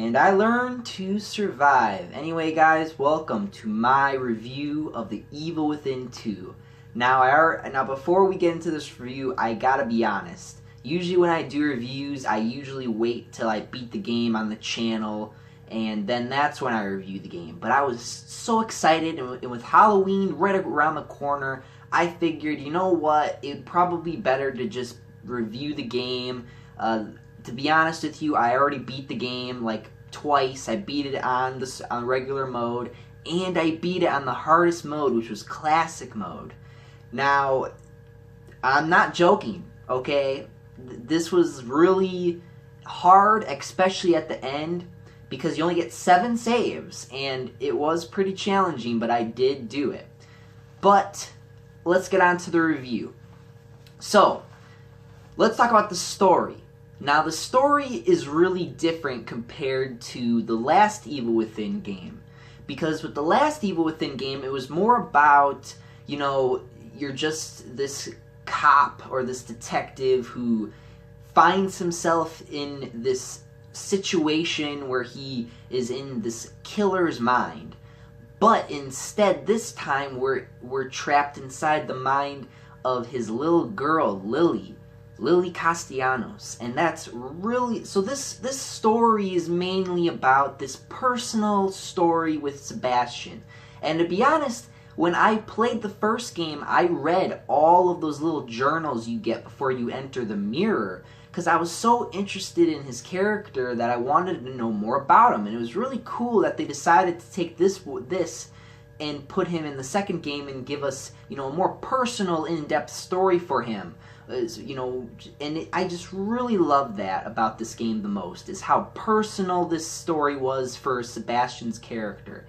and I learned to survive. Anyway, guys, welcome to my review of The Evil Within 2. Now, before we get into this review, I gotta be honest. Usually when I do reviews, I usually wait till I beat the game on the channel, and then that's when I review the game. But I was so excited, and with Halloween right around the corner, I figured, you know what, it'd probably be better to just review the game. To be honest with you, I already beat the game like twice. I beat it on regular mode, and I beat it on the hardest mode, which was classic mode. Now, I'm not joking, okay? This was really hard, especially at the end, because you only get 7 saves, and it was pretty challenging, but I did do it. But let's get on to the review. So, let's talk about the story. Now, the story is really different compared to the last Evil Within game. Because with the last Evil Within game, it was more about, you know, you're just this cop or this detective who finds himself in this situation where he is in this killer's mind. But instead, this time, we're trapped inside the mind of his little girl, Lily Castellanos, and that's really, so this story is mainly about this personal story with Sebastian. And to be honest, when I played the first game, I read all of those little journals you get before you enter the mirror, because I was so interested in his character that I wanted to know more about him. And it was really cool that they decided to take this and put him in the second game and give us, you know, a more personal, in-depth story for him. You know, and I just really love that about this game the most, is how personal this story was for Sebastian's character.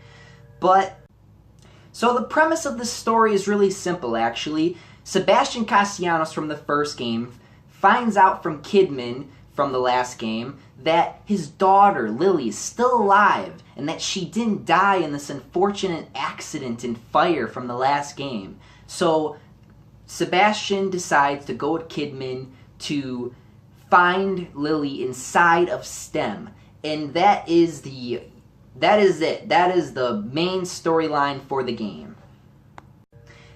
So the premise of this story is really simple, actually. Sebastian Castellanos from the first game finds out from Kidman from the last game that his daughter, Lily, is still alive, and that she didn't die in this unfortunate accident and fire from the last game. So Sebastian decides to go with Kidman to find Lily inside of STEM, and that is it. That is the main storyline for the game.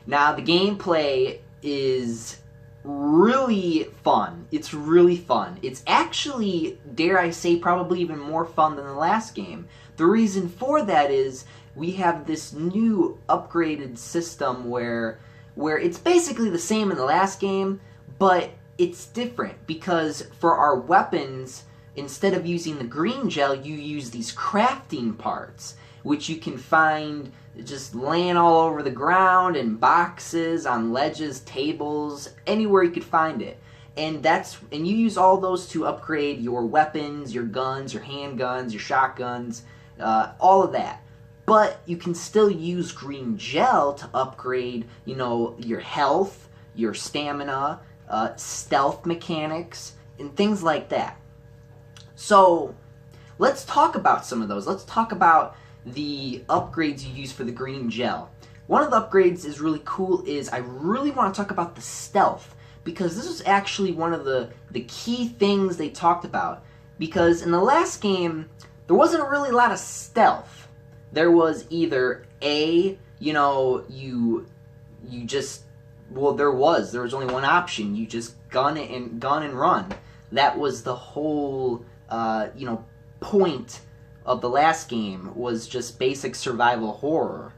Now, the gameplay is really fun. It's really fun. It's actually, dare I say, probably even more fun than the last game. The reason for that is we have this new upgraded system where it's basically the same in the last game, but it's different because for our weapons, instead of using the green gel, you use these crafting parts, which you can find just laying all over the ground, in boxes, on ledges, tables, anywhere you could find it. And you use all those to upgrade your weapons, your guns, your handguns, your shotguns, all of that. But you can still use green gel to upgrade, you know, your health, your stamina, stealth mechanics, and things like that. So, let's talk about some of those. Let's talk about the upgrades you use for the green gel. One of the upgrades is really cool is I really want to talk about the stealth, because this was actually one of the key things they talked about. Because in the last game, there wasn't really a lot of stealth. There was either A, you know, there was only one option. You just gun and run. That was the whole, you know, point of the last game, was just basic survival horror.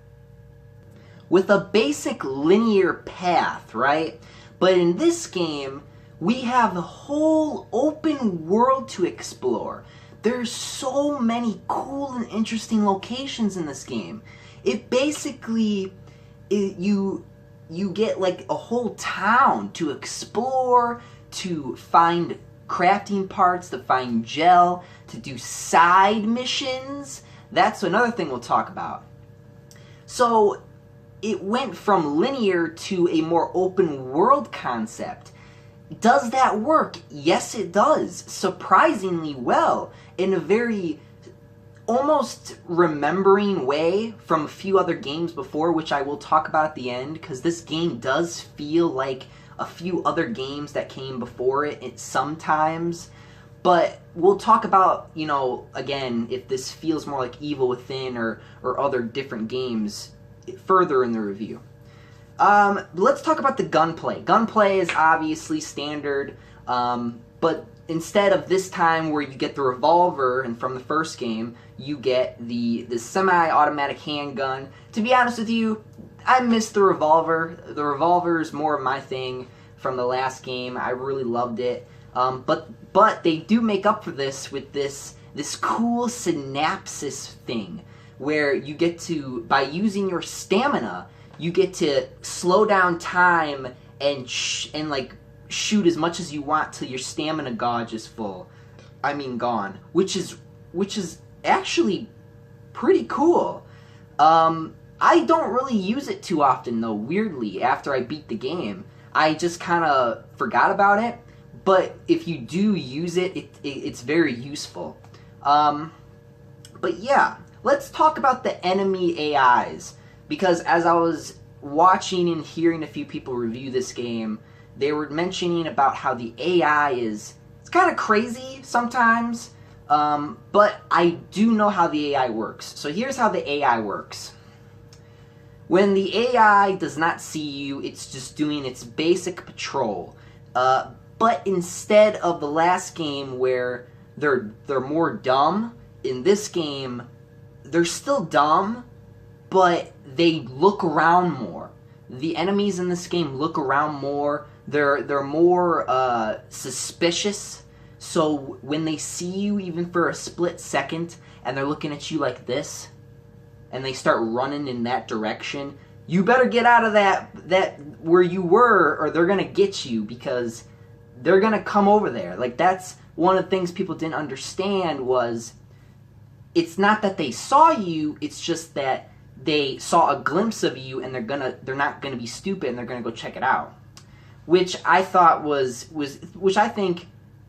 With a basic linear path, right? But in this game, we have the whole open world to explore. There's so many cool and interesting locations in this game. It basically, you get like a whole town to explore, to find crafting parts, to find gel, to do side missions. That's another thing we'll talk about. So it went from linear to a more open world concept. Does that work? Yes, it does. Surprisingly well, in a very almost remembering way from a few other games before, which I will talk about at the end, because this game does feel like a few other games that came before it sometimes. But we'll talk about, again, if this feels more like Evil Within or other different games further in the review. Let's talk about the gunplay. Gunplay is obviously standard, but instead of this time where you get the revolver, and from the first game, you get the semi-automatic handgun. To be honest with you, I miss the revolver. The revolver is more of my thing from the last game. I really loved it. But they do make up for this with this cool synapses thing, where you get to, by using your stamina, you get to slow down time and like shoot as much as you want till your stamina gauge is full. I mean gone, which is actually pretty cool. I don't really use it too often though. Weirdly, after I beat the game, I just kind of forgot about it. But if you do use it, it's very useful. But yeah, let's talk about the enemy AIs. Because as I was watching and hearing a few people review this game, they were mentioning about how the AI it's kind of crazy sometimes. But I do know how the AI works. So here's how the AI works. When the AI does not see you, it's just doing its basic patrol. But instead of the last game where they're more dumb, in this game, they're still dumb, but they look around more. The enemies in this game look around more. They're more suspicious. So when they see you, even for a split second, and they're looking at you like this, and they start running in that direction, you better get out of that where you were, or they're gonna get you, because they're gonna come over there. Like, that's one of the things people didn't understand was, it's not that they saw you, it's just that they saw a glimpse of you, and they're not gonna be stupid, and they're gonna go check it out. Which I thought which I think,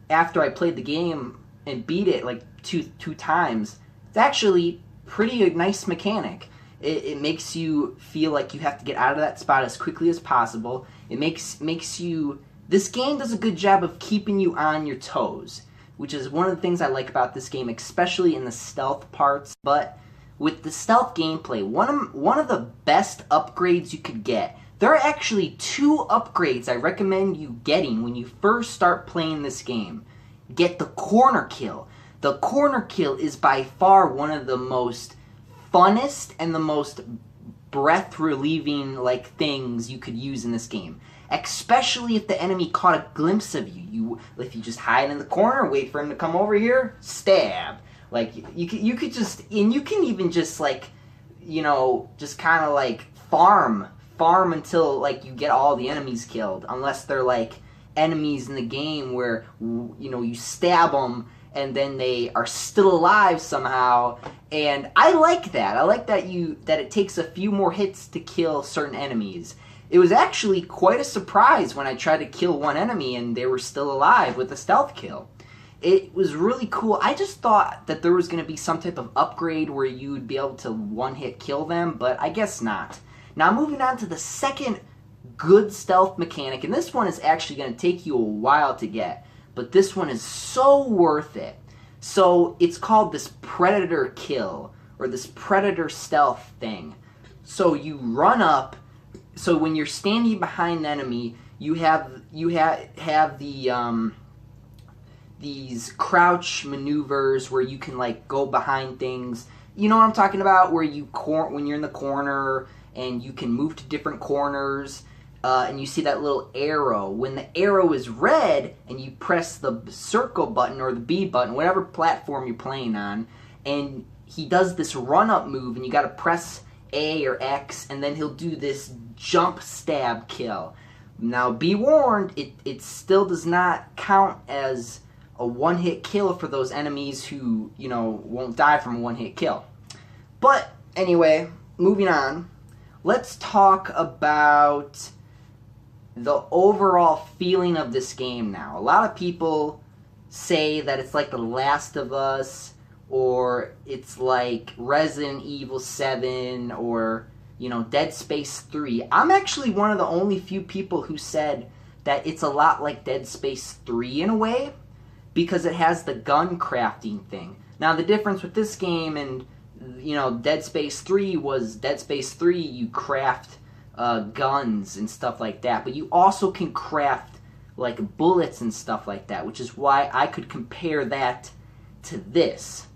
after I played the game and beat it like two times, it's actually pretty a nice mechanic. It makes you feel like you have to get out of that spot as quickly as possible. It makes you... This game does a good job of keeping you on your toes, which is one of the things I like about this game, especially in the stealth parts. But with the stealth gameplay, one of the best upgrades you could get, there are actually 2 upgrades I recommend you getting when you first start playing this game. Get the corner kill. The corner kill is by far one of the most funnest and the most breath-relieving things you could use in this game. Especially if the enemy caught a glimpse of you. If you just hide in the corner, wait for him to come over here, stab. Like, you could just, and you can even just just kind of farm until you get all the enemies killed, unless they're enemies in the game where you stab them and then they are still alive somehow. And I like that. I like that it takes a few more hits to kill certain enemies. It was actually quite a surprise when I tried to kill one enemy and they were still alive with a stealth kill. It was really cool. I just thought that there was going to be some type of upgrade where you would be able to one-hit kill them, but I guess not. Now moving on to the second good stealth mechanic, and this one is actually going to take you a while to get, but this one is so worth it. So it's called this Predator kill, or this Predator stealth thing. So you run up. So when you're standing behind the enemy, you have the these crouch maneuvers where you can go behind things. You know what I'm talking about? Where when you're in the corner and you can move to different corners, and you see that little arrow. When the arrow is red and you press the circle button or the B button, whatever platform you're playing on, and he does this run up move, and you got to press A or X, and then he'll do this jump stab kill. Now be warned, it still does not count as a one-hit kill for those enemies who, won't die from a one-hit kill. But anyway, moving on, let's talk about the overall feeling of this game now. A lot of people say that it's like The Last of Us, or it's like Resident Evil 7, or Dead Space 3. I'm actually one of the only few people who said that it's a lot like Dead Space 3 in a way, because it has the gun crafting thing. Now the difference with this game and Dead Space 3 was Dead Space 3 you craft guns and stuff like that, but you also can craft like bullets and stuff like that, which is why I could compare that to this.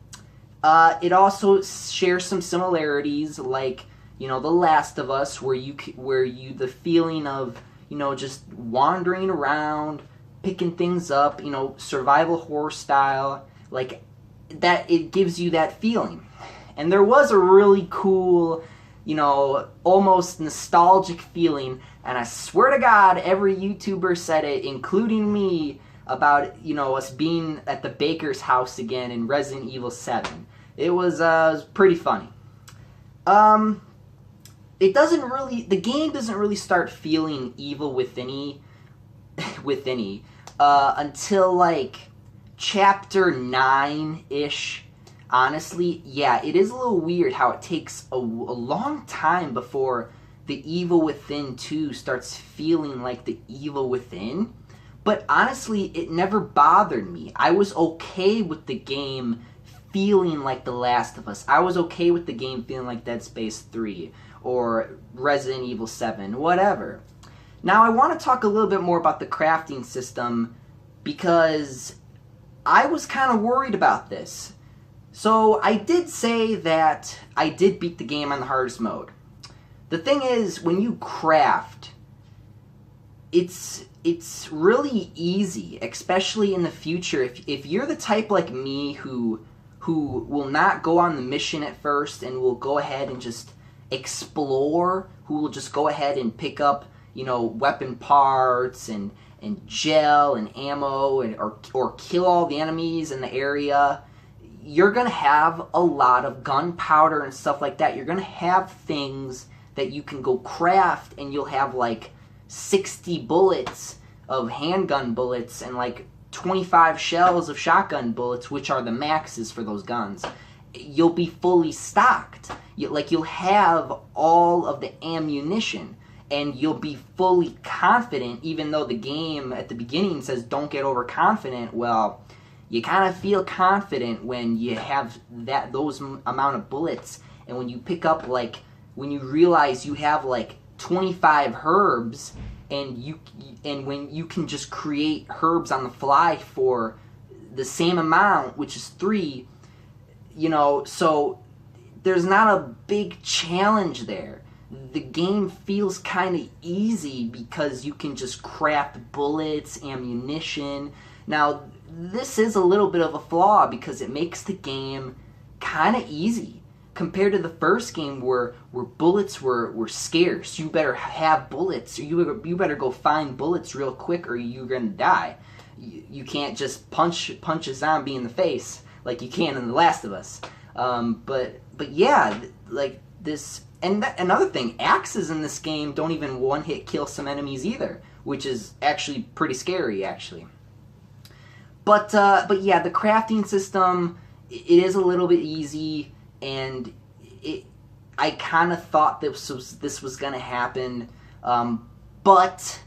It also shares some similarities, like The Last of Us, where the feeling of just wandering around, picking things up, survival horror style, like that. It gives you that feeling. And there was a really cool, almost nostalgic feeling, and I swear to God, every YouTuber said it, including me, about, us being at the Baker's house again in Resident Evil 7. It was pretty funny. The game doesn't really start feeling evil within until, like, chapter 9-ish. Honestly, yeah, it is a little weird how it takes a long time before the Evil Within 2 starts feeling like the Evil Within. But honestly, it never bothered me. I was okay with the game feeling like The Last of Us. I was okay with the game feeling like Dead Space 3 or Resident Evil 7, whatever. Now, I want to talk a little bit more about the crafting system because I was kind of worried about this. So, I did say that I did beat the game on the hardest mode. The thing is, when you craft, it's really easy, especially in the future. If you're the type like me who will not go on the mission at first and will go ahead and just explore, who will just go ahead and pick up, weapon parts and gel and ammo or kill all the enemies in the area, you're going to have a lot of gunpowder and stuff like that. You're going to have things that you can go craft, and you'll have like 60 bullets of handgun bullets and like 25 shells of shotgun bullets, which are the maxes for those guns. You'll be fully stocked. You'll have all of the ammunition, and you'll be fully confident, even though the game at the beginning says don't get overconfident. Well, you kind of feel confident when you have those amount of bullets, and when you pick up, like, when you realize you have like 25 herbs, and when you can just create herbs on the fly for the same amount, which is 3, so there's not a big challenge there. The game feels kind of easy because you can just craft bullets, ammunition. Now, this is a little bit of a flaw because it makes the game kind of easy compared to the first game where bullets were scarce. You better have bullets, or you better go find bullets real quick, or you're gonna die. You can't just punch a zombie in the face like you can in The Last of Us. But yeah, like this. And another thing, axes in this game don't even one-hit kill some enemies either, which is actually pretty scary, actually. But yeah, the crafting system, it is a little bit easy, and I kind of thought this was gonna happen, but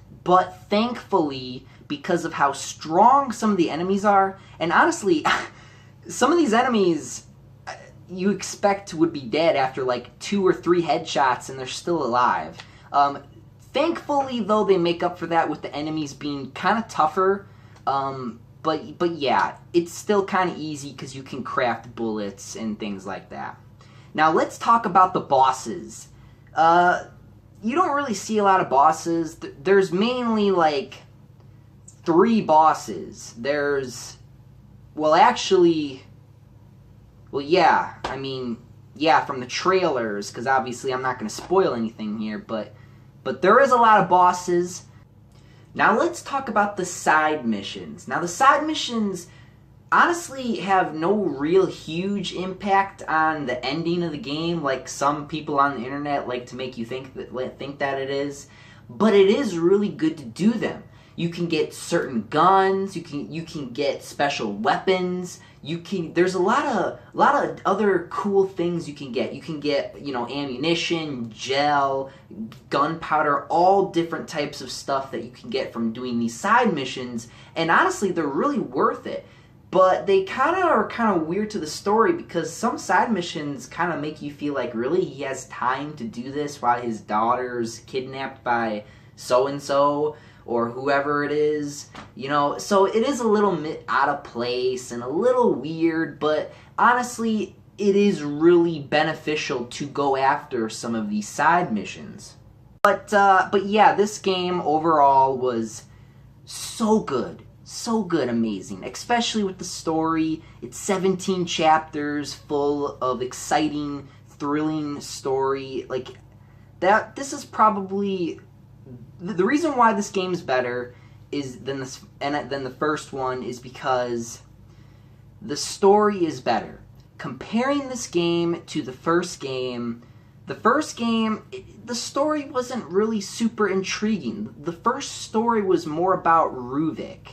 thankfully, because of how strong some of the enemies are, and honestly, some of these enemies you expect would be dead after like 2 or 3 headshots, and they're still alive. Thankfully, though, they make up for that with the enemies being kind of tougher. But yeah, it's still kind of easy because you can craft bullets and things like that. Now let's talk about the bosses. You don't really see a lot of bosses. There's mainly like 3 bosses. From the trailers, because obviously I'm not going to spoil anything here, but there is a lot of bosses. Now let's talk about the side missions. Now the side missions honestly have no real huge impact on the ending of the game, like some people on the internet like to make you think that it is, but it is really good to do them. You can get certain guns, you can get special weapons, there's a lot of other cool things you can get. You can get, ammunition, gel, gunpowder, all different types of stuff that you can get from doing these side missions, and honestly, they're really worth it. but they are kind of weird to the story because some side missions kind of make you feel like really he has time to do this while his daughter's kidnapped by so-and-so or whoever it is, you know. So it is a little out of place and a little weird, but honestly, it is really beneficial to go after some of these side missions. But yeah, this game overall was so good. So good, amazing, especially with the story. It's 17 chapters full of exciting, thrilling story. Like, that, this is probably the reason why this game's better is than the first one is because the story is better. Comparing this game to the first game, the story wasn't really super intriguing. The first story was more about Ruvik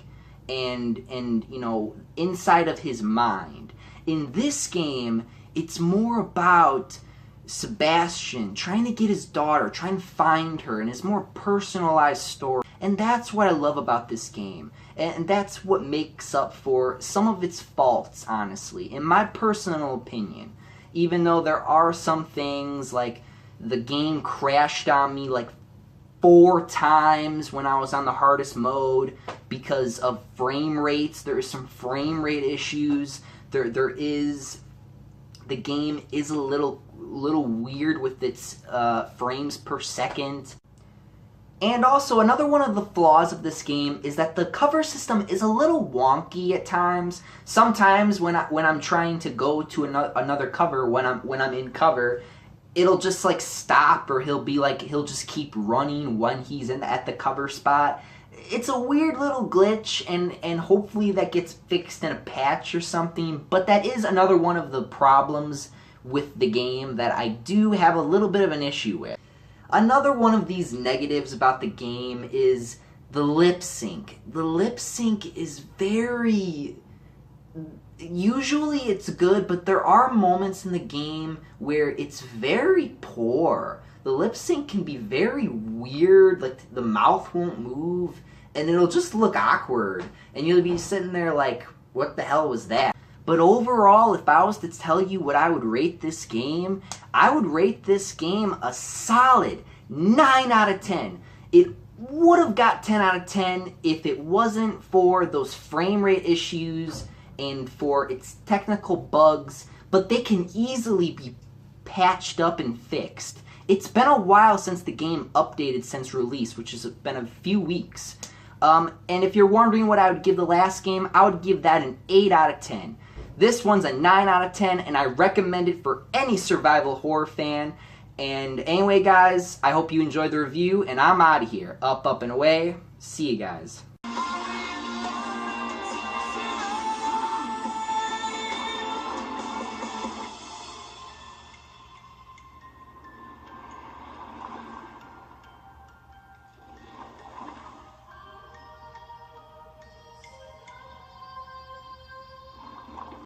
and you know, inside of his mind. In this game, it's more about Sebastian trying to get his daughter, trying to find her, and his more personalized story. And that's what I love about this game. And that's what makes up for some of its faults, honestly, in my personal opinion. Even though there are some things like the game crashed on me like 4 times when I was on the hardest mode because of frame rates. There is some frame rate issues. The game is a little weird with its frames per second. And also, another one of the flaws of this game is that the cover system is a little wonky at times. Sometimes when I'm trying to go to another cover, when I'm in cover, it'll just like stop, or he'll just keep running when he's at the cover spot. It's a weird little glitch, and hopefully that gets fixed in a patch or something. But that is another one of the problems with the game that I do have a little bit of an issue with. Another one of these negatives about the game is the lip sync. The lip sync is very... Usually it's good, but there are moments in the game where it's very poor. The lip sync can be very weird, like the mouth won't move, and it'll just look awkward, and you'll be sitting there like, what the hell was that? But overall, if I was to tell you what I would rate this game, I would rate this game a solid 9 out of 10. It would have got 10 out of 10 if it wasn't for those frame rate issues and for its technical bugs, but they can easily be patched up and fixed. It's been a while since the game updated since release, which has been a few weeks. And if you're wondering what I would give the last game, I would give that an 8 out of 10. This one's a 9 out of 10, and I recommend it for any survival horror fan. And anyway, guys, I hope you enjoyed the review, and I'm out of here. Up, and away. See you guys.